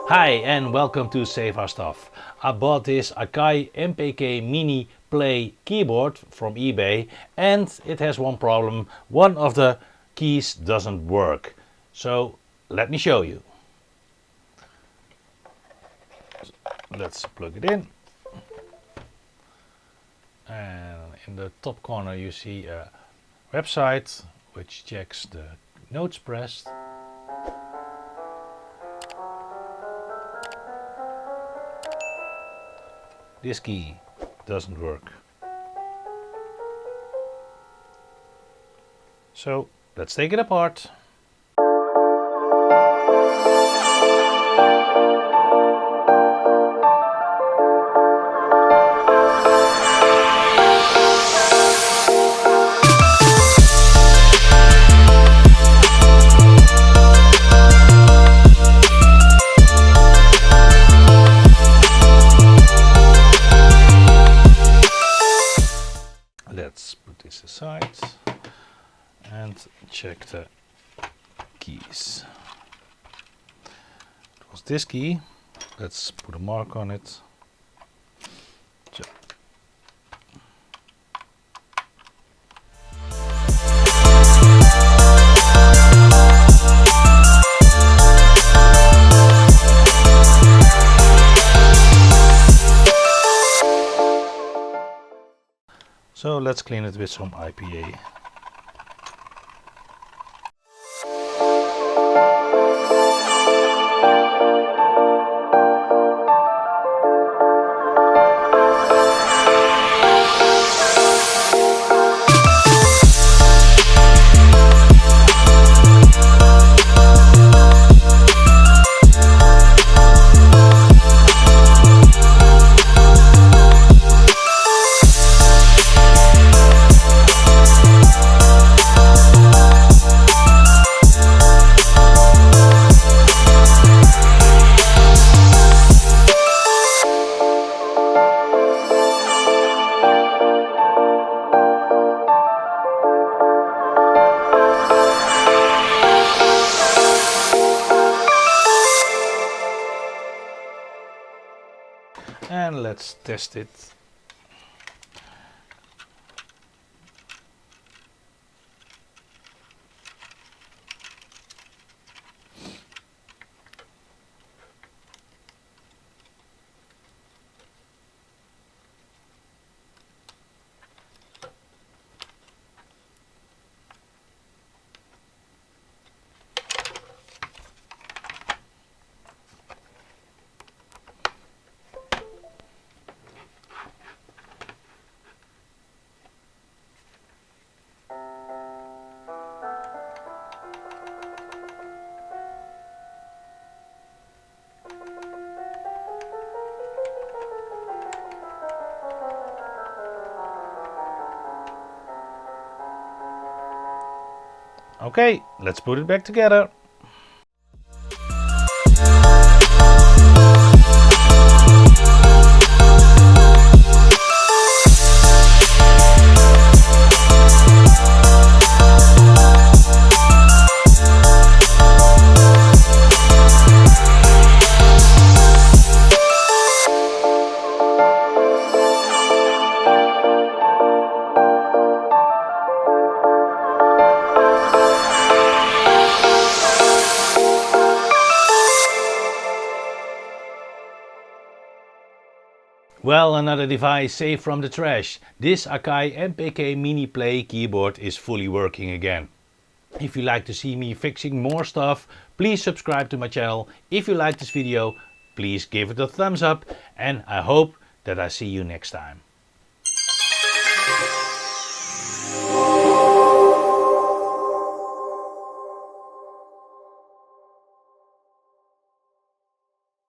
Hi and welcome to Save Our Stuff. I bought this AKAI MPK Mini Play keyboard from eBay and it has one problem. One of the keys doesn't work. So let me show you. Let's plug it in. And in the top corner you see a website which checks the notes pressed. This key doesn't work. So let's take it apart. Let's put this aside and check the keys. It was this key. Let's put a mark on it. So let's clean it with some IPA. And let's test it. Okay, let's put it back together. Well, another device saved from the trash. This AKAI MPK Mini Play keyboard is fully working again. If you like to see me fixing more stuff, please subscribe to my channel. If you like this video, please give it a thumbs up and I hope that I see you next time.